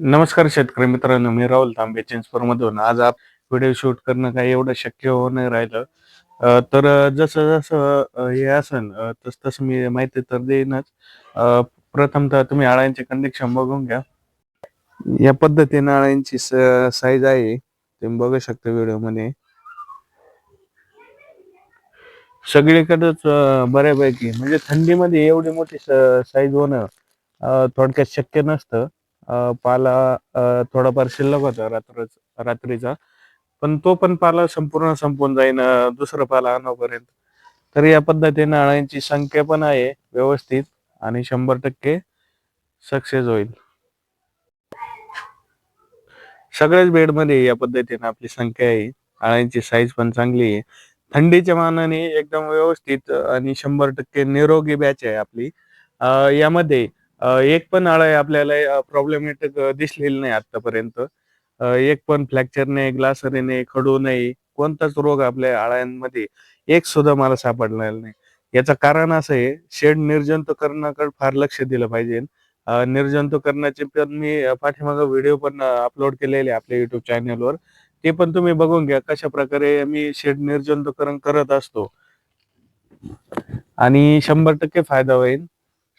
नमस्कार शेतकरी मित्रांनो, मी राहुल तांबे चिंचपूरमधून. आज व्हिडिओ शूट करणं काही एवढं शक्य होऊ नाही राहिलं. जसं जसं हे असन तसं तसं मी माहिती तर देईनच. अ, प्रथमतः तुम्ही अळ्यांचे कंडिशन बघून घ्या. या पद्धतीने अळ्यांची साईज आहे, तुम्ही बघू शकता व्हिडिओमध्ये. सगळीकडेच बऱ्यापैकी म्हणजे थंडीमध्ये एवढी मोठी साईज होणं थोडक्यात शक्य नसतं. पाला थोडाफार शिल्लक होता रात्रीचा. पण तो पण पाला संपूर्ण संपून जाईन दुसरा पाला आणोपर्यंत. तर या पद्धतीने अळ्यांची संख्या पण आहे व्यवस्थित आणि 100% सक्सेस होईल. सगळ्याच बेडमध्ये या पद्धतीने आपली संख्या आहे. अळ्यांची साईज पण चांगली आहे. थंडीच्या मानाने एकदम व्यवस्थित आणि 100% निरोगी बॅच आहे आपली. यामध्ये एक पण अळं आपल्याला प्रॉब्लेमॅटिक दिसलेली नाही आतापर्यंत. एक पण फ्रॅक्चर नाही, ग्लासरी नाही, खडू नाही, कोणताच रोग आपल्या अळ्यांमध्ये एक सुद्धा मला सापडलेला नाही. याचं कारण असं आहे, शेड निर्जंतुकीकरणाकडे फार लक्ष दिलं पाहिजे. निर्जंतुकीकरणाचे पण मी पाठीमागे व्हिडिओ पण अपलोड केलेले आपल्या YouTube चॅनलवर. ते पण तुम्ही बघून घ्या कशाप्रकारे मी शेड निर्जंतुकीकरण करत असतो आणि 100% फायदा होईल.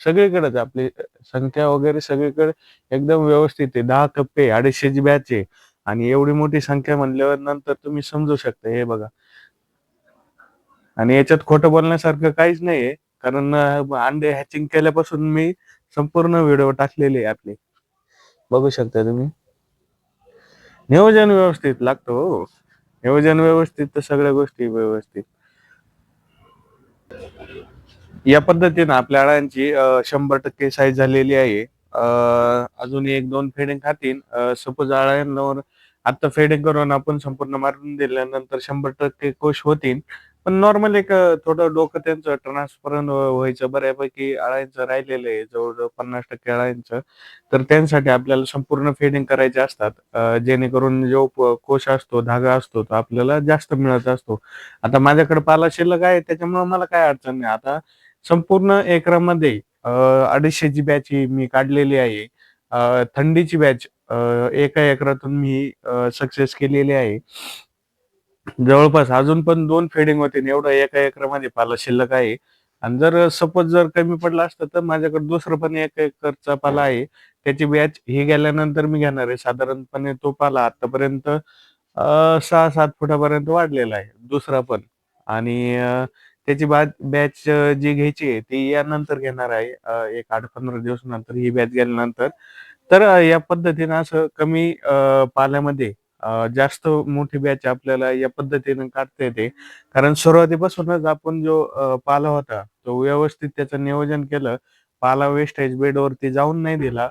सगळीकडेच आपली संख्या वगैरे सगळीकडे एकदम व्यवस्थित आहे. 10 कप्पे 250 ची बॅच आहे आणि एवढी मोठी संख्या म्हणल्यावर नंतर तुम्ही समजू शकता. हे बघा आणि याच्यात खोटं बोलण्यासारखं काहीच नाहीये. कारण अंडे हॅचिंग केल्यापासून मी संपूर्ण व्हिडिओ टाकलेले आहे आपले. बघू शकता तुम्ही. नियोजन व्यवस्थित लागतं हो. नियोजन व्यवस्थित तर सगळ्या गोष्टी व्यवस्थित. या पद्धतीनं आपल्या अळ्यांची 100% साईज झालेली आहे. अजून 1-2 फेडिंग खातील. सपोज अळ्यांवर आता फेडिंग करून आपण संपूर्ण मारून दिल्यानंतर 100% खुश होतील. पण नॉर्मल एक थोडं डोकं त्यांचं ट्रान्सपरंट व्हायचं बऱ्यापैकी अळ्यांचं राहिलेलं आहे जवळ-जवळ 50% अळ्यांचं. तर त्यांसाठी आपल्याला संपूर्ण फेडिंग करायचे असतात. जेणेकरून जो कोश असतो, धागा असतो तो आपल्याला जास्त मिळत असतो. आता माझ्याकडे पाला शिल्लक आहे त्याच्यामुळे मला काही अडचण नाही. आता संपूर्ण एकरामध्ये 250 ची बॅच ही मी काढलेली आहे. थंडीची बॅच एका एकरातून मी सक्सेस केलेली आहे. जवळपास अजून पण 2 फेडिंग होतील एवढा एका एकरामध्ये पाला शिल्लक आहे. आणि जर सपोज जर कमी पडलं असतं तर माझ्याकडे दुसरं पण 1 एकरचा पाला आहे. त्याची बॅच ही गेल्यानंतर मी घेणार आहे. साधारणपणे तो पाला आतापर्यंत 6-7 फुटापर्यंत वाढलेला आहे दुसरा पण. आणि त्याची बॅच जी घ्यायची आहे ती यानंतर घेणार आहे. एक 8-15 दिवसानंतर ही बॅच गेल्यानंतर. तर या पद्धतीनं असं कमी पाल्यामध्ये जास्त मोठी बॅच आपल्याला या पद्धतीनं काढता येते. कारण सुरुवातीपासूनच आपण जो पाला होता, तो व्यवस्थित त्याचं नियोजन केलं. पाला वेस्टेज बेडवरती जाऊन नाही दिला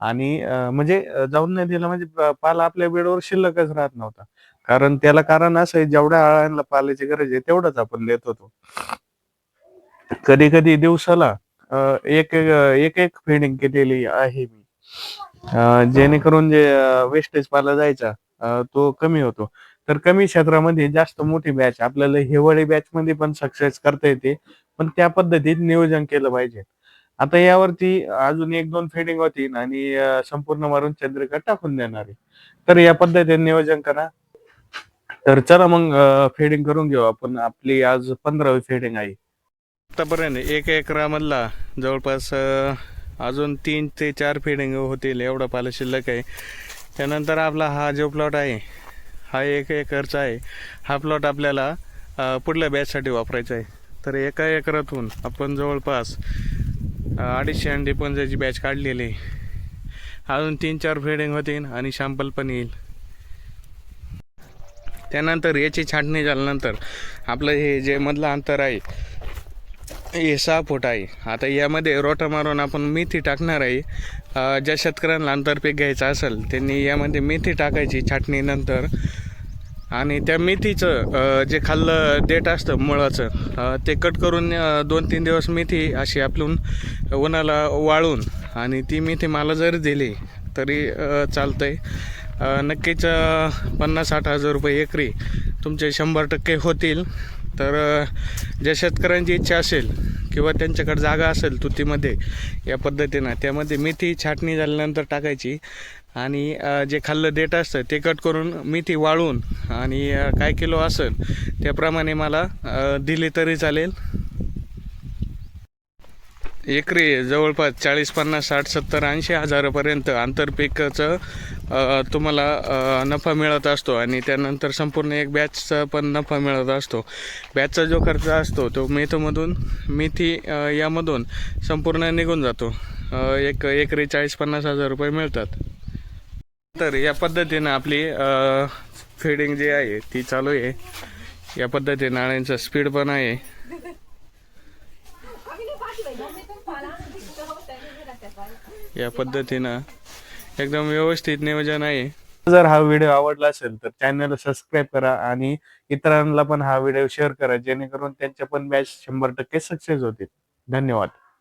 आणि म्हणजे जाऊन नाही दिला म्हणजे पाला आपल्या बेडवर शिल्लकच राहत नव्हता. कारण त्याला कारण असं आहे, जेवढ्या अळ्यांना पाल्याची गरज आहे तेवढंच आपण देत होतो. कधी-कधी दिवसाला एक फीडिंग केलेली आहे मी. जेणेकरून जे वेस्टेज पाला जायचा तो कमी होतो. तर कमी क्षेत्रामध्ये जास्त मोठी बॅच आपल्याला हिवाळी बॅचमध्ये पण सक्सेस करता येते. पण त्या पद्धतीत नियोजन केलं पाहिजे. आता यावरती अजून 1-2 फेडिंग होतील आणि संपूर्ण मारून चंद्रिका टाकून देणार आहे. तर या पद्धतीने नियोजन करा. तर चला मग फेडिंग करून घेऊ आपण. आपली आज 15वी फेडिंग आहे. आतापर्यंत 1 एकरामधला जवळपास अजून 3 ते 4 फेडिंग होतील एवढा पाला शिल्लक आहे. त्यानंतर आपला हा जो प्लॉट आहे हा 1 एकरचा आहे. हा प्लॉट आपल्याला पुढल्या बॅचसाठी वापरायचा आहे. तर एका एकरातून आपण जवळपास 250 अंडी पंजाची बॅच काढलेली आहे. अजून 3-4 फेडिंग होतील आणि शॅम्पल पण येईल. त्यानंतर याची छाटणी झाल्यानंतर आपलं हे जे मधलं अंतर आहे हे 6 फूट आहे. आता यामध्ये रोटा मारून आपण मेथी टाकणार आहे. ज्या शेतकऱ्यांना आंतरपीक घ्यायचं असेल त्यांनी यामध्ये मेथी टाकायची छाटणीनंतर. आणि त्या मेथीचं जे खाल्लं देठ असतं मुळाचं ते कट करून 2-3 दिवस मेथी अशी आपलून उन्हाला वाळून आणि ती मेथी मला जरी दिली तरी चालतंय. नक्कीच 50-60 हजार रुपये एकरी तुमचे 100% होतील. तर ज्या शेतकऱ्यांची इच्छा असेल किंवा त्यांच्याकडे जागा असेल तुतीमध्ये या पद्धतीनं त्यामध्ये मेथी छाटणी झाल्यानंतर टाकायची आणि जे खाल्लं देठ असतं ते कट करून मेथी वाळवून आणि काय किलो असेल त्याप्रमाणे मला दिली तरी चालेल. एकरी जवळपास 40, 50, 60, 70, 80 हजारापर्यंत आंतरपिकाचं तुम्हाला नफा मिळत असतो आणि त्यानंतर संपूर्ण एक बॅचचा पण नफा मिळत असतो. बॅचचा जो खर्च असतो तो मेथी यामधून संपूर्ण निघून जातो. एकरी 40-50 हजार रुपये मिळतात. तर या पद्धतीनं आपली फेडिंग जी आहे ती चालू आहे. या पद्धतीने अळ्यांचा स्पीड पण आहे. या पद्धतीनं एकदम व्यवस्थित नियोजन आहे. जर हा व्हिडिओ आवडला असेल तर चॅनलला सबस्क्राईब करा आणि इतरांना पण हा व्हिडिओ शेअर करा, जेणेकरून त्यांच्या पण बॅच 100% सक्सेस होतील. धन्यवाद.